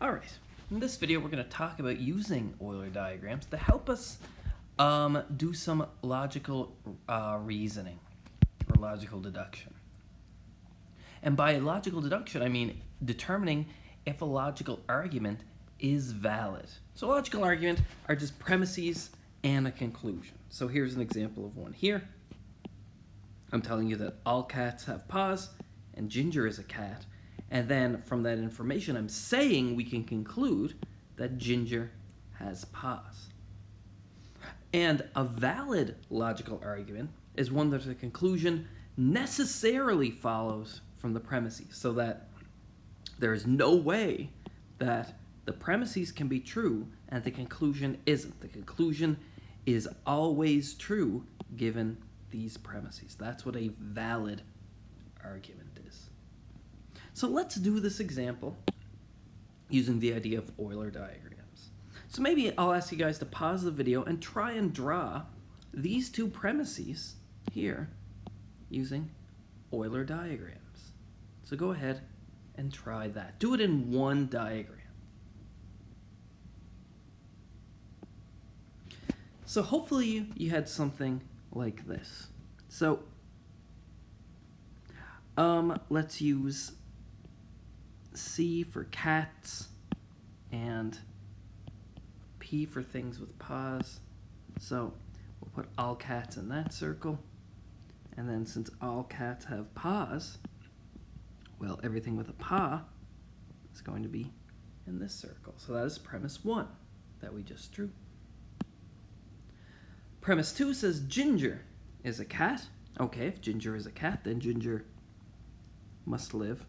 Alright, in this video we're going to talk about using Euler diagrams to help us do some logical reasoning or logical deduction. And by logical deduction I mean determining if a logical argument is valid. So logical argument are just premises and a conclusion. So here's an example of one here. I'm telling you that all cats have paws and Ginger is a cat. And then from that information, I'm saying we can conclude that Ginger has paws. And a valid logical argument is one that the conclusion necessarily follows from the premises, so that there is no way that the premises can be true and the conclusion isn't. The conclusion is always true given these premises. That's what a valid argument is. So let's do this example using the idea of Euler diagrams. So maybe I'll ask you guys to pause the video and try and draw these two premises here using Euler diagrams. So go ahead and try that. Do it in one diagram. So hopefully you had something like this. So let's use C for cats and P for things with paws. So we'll put all cats in that circle. And then since all cats have paws, well, everything with a paw is going to be in this circle. So that is premise 1 that we just drew. Premise 2 says Ginger is a cat. Okay, if Ginger is a cat, then Ginger must live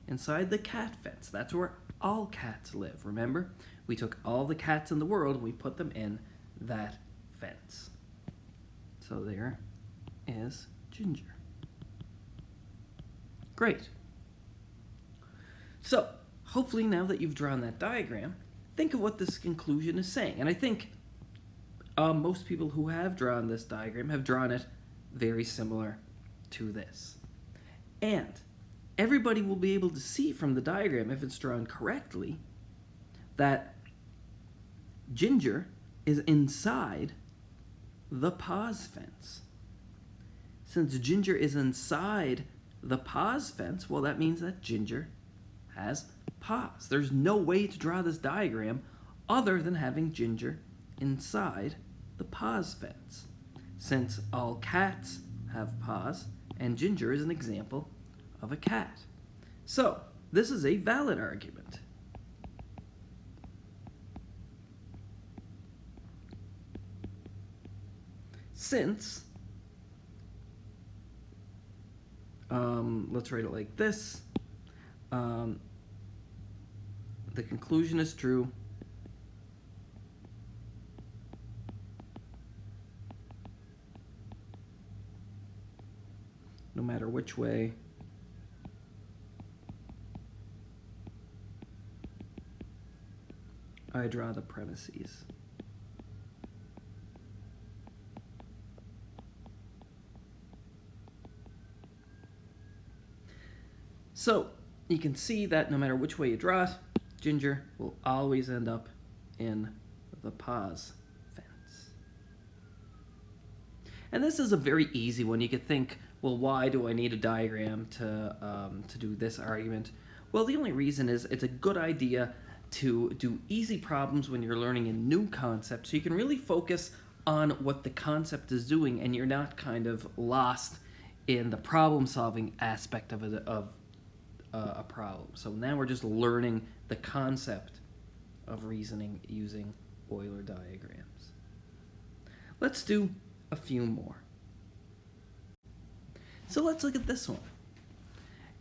inside the cat fence. That's where all cats live. Remember, we took all the cats in the world and we put them in that fence. So there is Ginger. Great. So hopefully now that you've drawn that diagram, think of what this conclusion is saying. And I think most people who have drawn this diagram have drawn it very similar to this. And everybody will be able to see from the diagram, if it's drawn correctly, that Ginger is inside the paws fence. Since Ginger is inside the paws fence, well, that means that Ginger has paws. There's no way to draw this diagram other than having Ginger inside the paws fence, since all cats have paws, and Ginger is an example of a cat. So, this is a valid argument. Since, let's write it like this, the conclusion is true no matter which way I draw the premises. So you can see that no matter which way you draw it, Ginger will always end up in the paws fence. And this is a very easy one. You could think, well, why do I need a diagram to do this argument? Well, the only reason is it's a good idea to do easy problems when you're learning a new concept, so you can really focus on what the concept is doing and you're not kind of lost in the problem-solving aspect of a problem. So now we're just learning the concept of reasoning using Euler diagrams. Let's do a few more. So let's look at this one.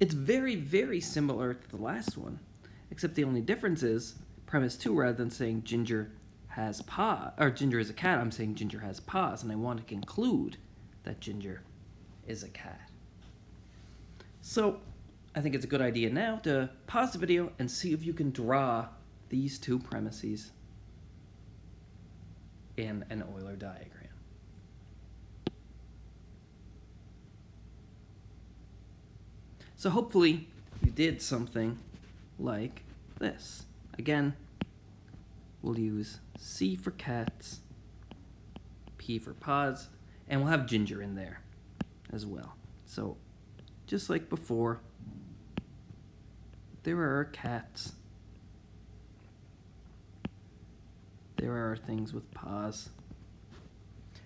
It's very, very similar to the last one, except the only difference is premise 2, rather than saying Ginger has paws, or Ginger is a cat, I'm saying Ginger has paws, and I want to conclude that Ginger is a cat. So I think it's a good idea now to pause the video and see if you can draw these two premises in an Euler diagram. So hopefully you did something like this. again, we'll use C for cats, P for paws, and we'll have Ginger in there as well. So just like before, there are cats. There are things with paws.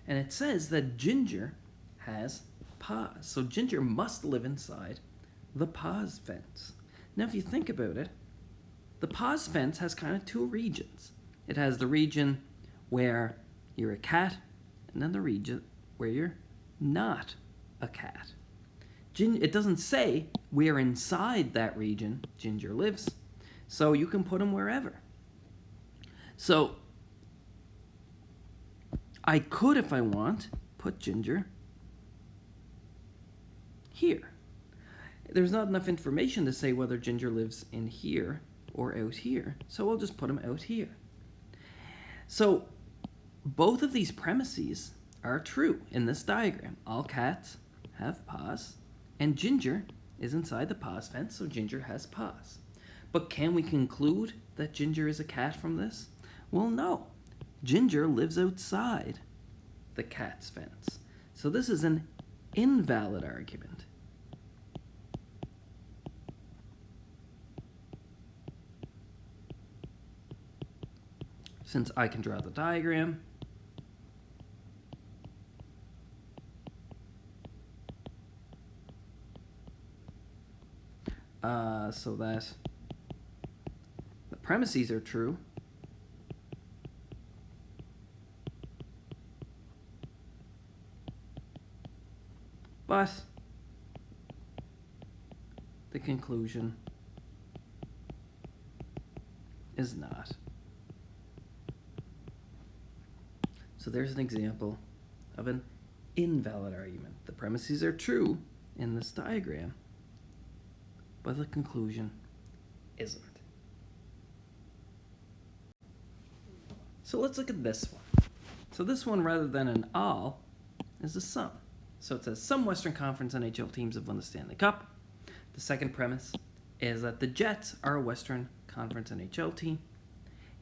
And it says that Ginger has paws. So Ginger must live inside the paws fence. Now if you think about it, the paws fence has kind of two regions. It has the region where you're a cat, and then the region where you're not a cat. It doesn't say where inside that region Ginger lives, so you can put him wherever. So I could, if I want, put Ginger here. There's not enough information to say whether Ginger lives in here or out here, so we'll just put him out here. So both of these premises are true in this diagram. All cats have paws, and Ginger is inside the paws fence, so Ginger has paws. But can we conclude that Ginger is a cat from this? Well, no. Ginger lives outside the cat's fence. So this is an invalid argument. Since I can draw the diagram, so that the premises are true, but the conclusion is not. So there's an example of an invalid argument. The premises are true in this diagram, but the conclusion isn't. So let's look at this one. So this one, rather than an all, is a sum. So it says some Western Conference NHL teams have won the Stanley Cup. The second premise is that the Jets are a Western Conference NHL team.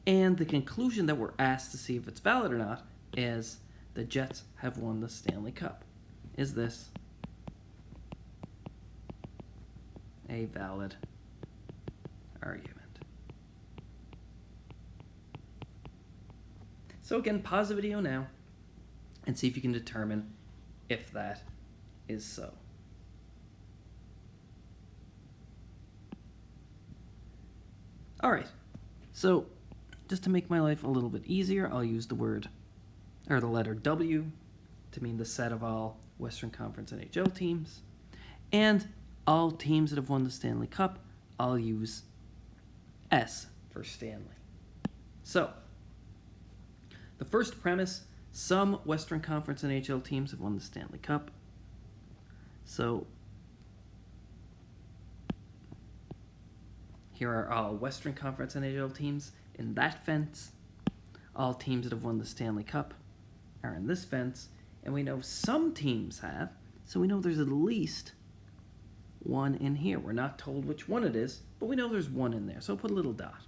And the conclusion that we're asked to see if it's valid or not is the Jets have won the Stanley Cup. Is this a valid argument? So again, pause the video now and see if you can determine if that is so. All right, so just to make my life a little bit easier, I'll use the word, or the letter W, to mean the set of all Western Conference NHL teams. And all teams that have won the Stanley Cup, I'll use S for Stanley. So, the first premise, some Western Conference NHL teams have won the Stanley Cup. So, here are all Western Conference NHL teams in that fence. All teams that have won the Stanley Cup are in this fence. And we know some teams have, so we know there's at least one in here. We're not told which one it is, but we know there's one in there. So I'll put a little dot.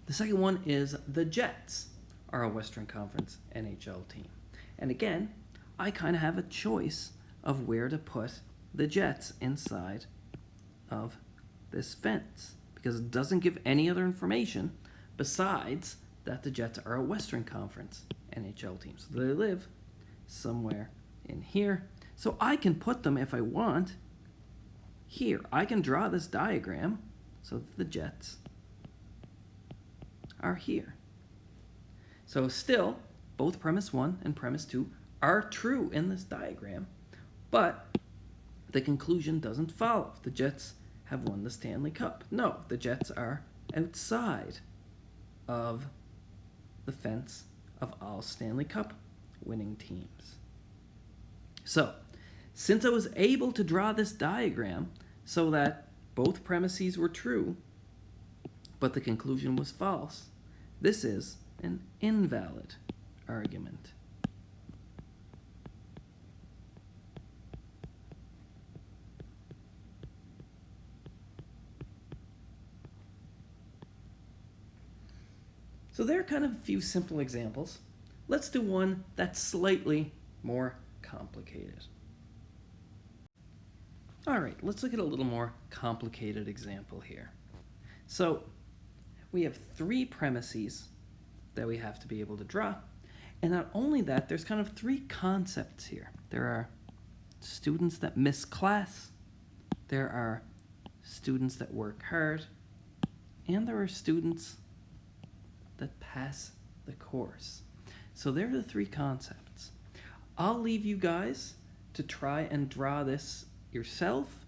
The second one is the Jets are a Western Conference NHL team. And again, I kind of have a choice of where to put the Jets inside of this fence, because it doesn't give any other information besides that the Jets are a Western Conference NHL team. So they live somewhere in here. So I can put them, if I want, here. I can draw this diagram so that the Jets are here. So still, both premise 1 and premise 2 are true in this diagram, but the conclusion doesn't follow. The Jets have won the Stanley Cup. No, the Jets are outside of the fence of all Stanley Cup winning teams. So, since I was able to draw this diagram so that both premises were true, but the conclusion was false, this is an invalid argument. So there are kind of a few simple examples. Let's do one that's slightly more complicated. All right, let's look at a little more complicated example here. So we have three premises that we have to be able to draw. And not only that, there's kind of three concepts here. There are students that miss class, there are students that work hard, and there are students that pass the course. So there are the three concepts. I'll leave you guys to try and draw this yourself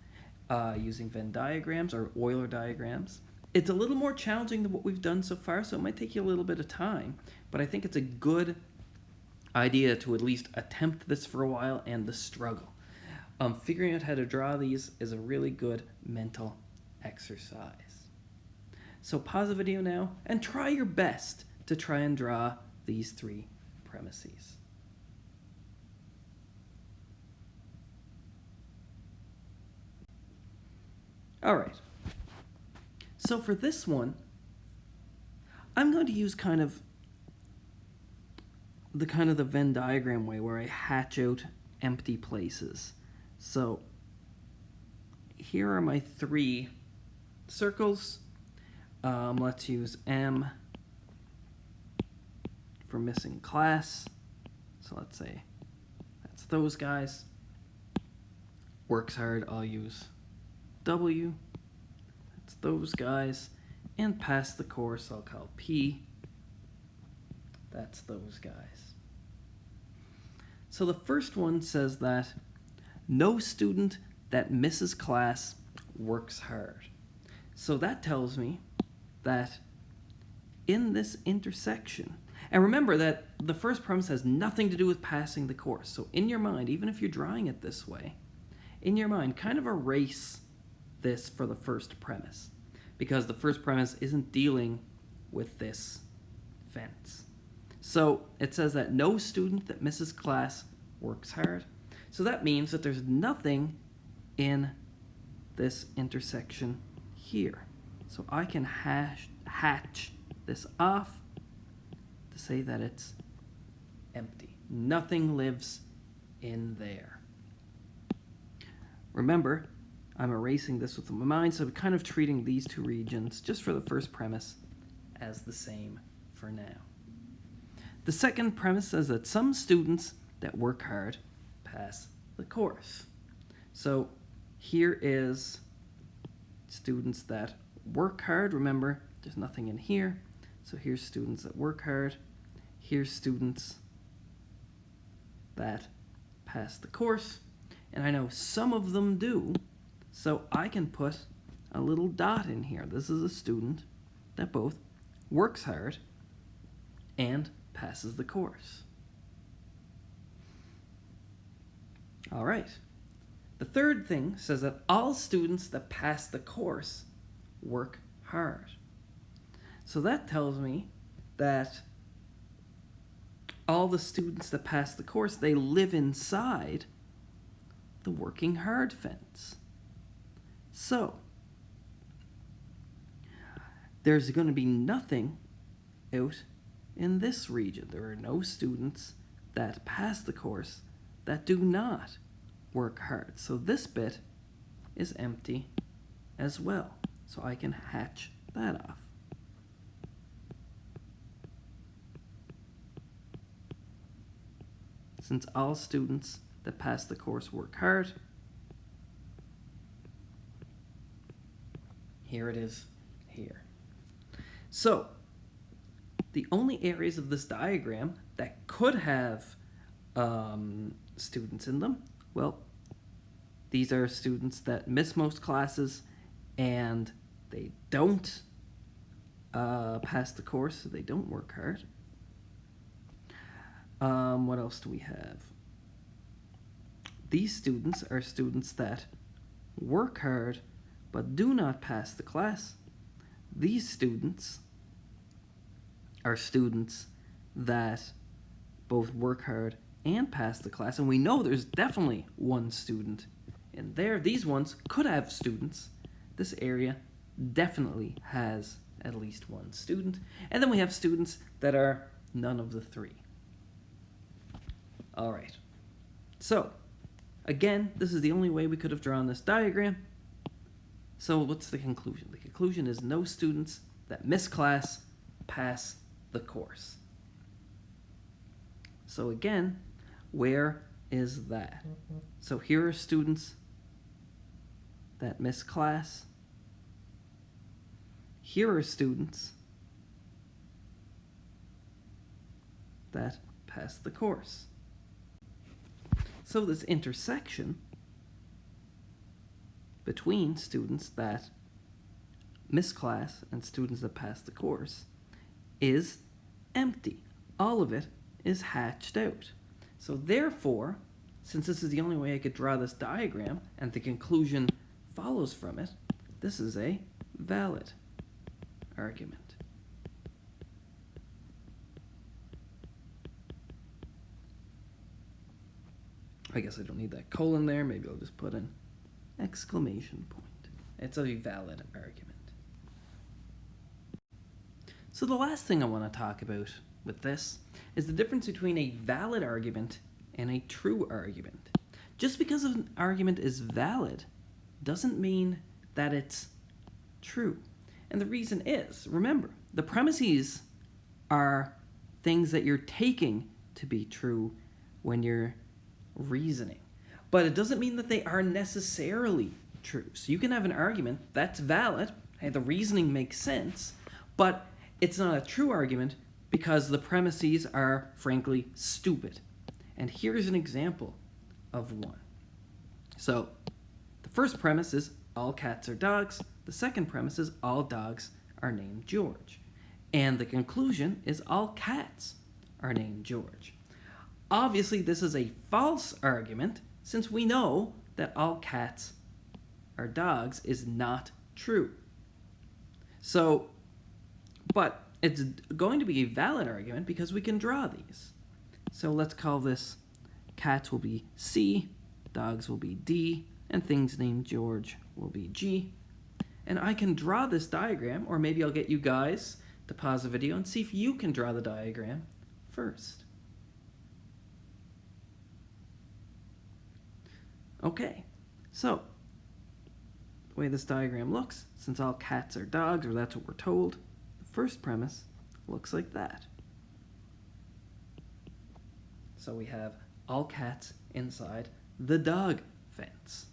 using Venn diagrams or Euler diagrams. It's a little more challenging than what we've done so far, so it might take you a little bit of time, but I think it's a good idea to at least attempt this for a while and the struggle. Figuring out how to draw these is a really good mental exercise. So pause the video now and try your best to try and draw these three premises. All right. So for this one, I'm going to use kind of the Venn diagram way where I hatch out empty places. So here are my three circles. Let's use M for missing class. So let's say that's those guys. Works hard, I'll use W. That's those guys. And pass the course, I'll call P. That's those guys. So the first one says that no student that misses class works hard. So that tells me that in this intersection, and remember that the first premise has nothing to do with passing the course. So in your mind, even if you're drawing it this way, in your mind, kind of erase this for the first premise, because the first premise isn't dealing with this fence. So it says that no student that misses class works hard. So that means that there's nothing in this intersection here. So I can hatch this off to say that it's empty. Nothing lives in there. Remember, I'm erasing this with my mind, so I'm kind of treating these two regions, just for the first premise, as the same for now. The second premise says that some students that work hard pass the course. So here is students that work hard. Remember, there's nothing in here. So here's students that work hard. Here's students that pass the course. And I know some of them do, so I can put a little dot in here. This is a student that both works hard and passes the course. All right. The third thing says that all students that pass the course work hard. So that tells me that all the students that pass the course, they live inside the working hard fence. So there's going to be nothing out in this region. There are no students that pass the course that do not work hard. So this bit is empty as well. So I can hatch that off. Since all students that pass the course work hard, here it is here. So the only areas of this diagram that could have students in them, well, these are students that miss most classes and they don't pass the course, so they don't work hard. What else do we have? These students are students that work hard but do not pass the class. These students are students that both work hard and pass the class, and we know there's definitely one student in there. These ones could have students. This area definitely has at least one student. And then we have students that are none of the three. All right. So, again, this is the only way we could have drawn this diagram. So what's the conclusion? The conclusion is no students that miss class pass the course. So again, where is that? So here are students that miss class. Here are students that pass the course. So this intersection between students that miss class and students that pass the course is empty. All of it is hatched out. So therefore, since this is the only way I could draw this diagram and the conclusion follows from it, this is a valid argument. I guess I don't need that colon there. Maybe I'll just put an exclamation point. It's a valid argument. So the last thing I want to talk about with this is the difference between a valid argument and a true argument. Just because an argument is valid doesn't mean that it's true. And the reason is, remember, the premises are things that you're taking to be true when you're reasoning. But it doesn't mean that they are necessarily true. So you can have an argument that's valid, hey, the reasoning makes sense, but it's not a true argument because the premises are, frankly, stupid. And here's an example of one. So the first premise is all cats are dogs. The second premise is all dogs are named George. And the conclusion is all cats are named George. Obviously, this is a false argument since we know that all cats are dogs is not true. So, but it's going to be a valid argument because we can draw these. So let's call this cats will be C, dogs will be D, and things named George will be G. And I can draw this diagram, or maybe I'll get you guys to pause the video and see if you can draw the diagram first. Okay, so the way this diagram looks, since all cats are dogs, or that's what we're told, the first premise looks like that. So we have all cats inside the dog fence.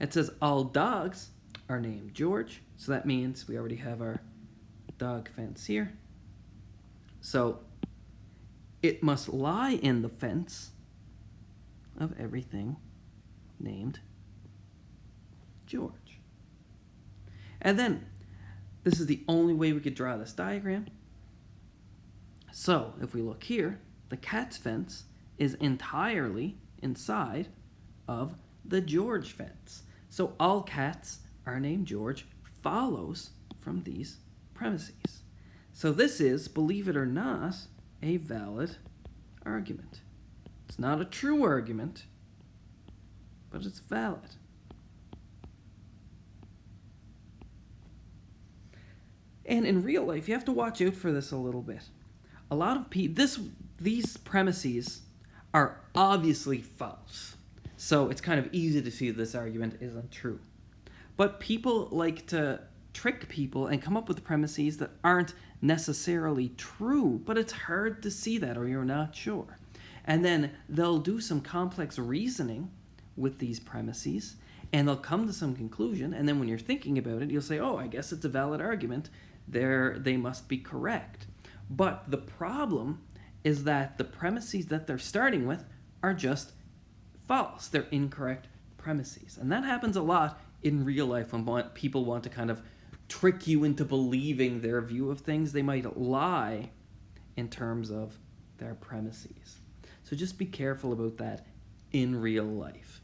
It says all dogs are named George, so that means we already have our dog fence here. So it must lie in the fence of everything named George. And then, this is the only way we could draw this diagram. So, if we look here, the cat's fence is entirely inside of the George fence. So, all cats are named George follows from these premises. So, this is, believe it or not, a valid argument. It's not a true argument, but it's valid. And in real life, you have to watch out for this a little bit. A lot of people, these premises are obviously false. So it's kind of easy to see this argument isn't true. But people like to trick people and come up with premises that aren't necessarily true, but it's hard to see that or you're not sure. And then they'll do some complex reasoning with these premises, and they'll come to some conclusion, and then when you're thinking about it, you'll say, oh, I guess it's a valid argument. They must be correct. But the problem is that the premises that they're starting with are just false. They're incorrect premises. And that happens a lot in real life when people want to kind of trick you into believing their view of things. They might lie in terms of their premises. So just be careful about that in real life.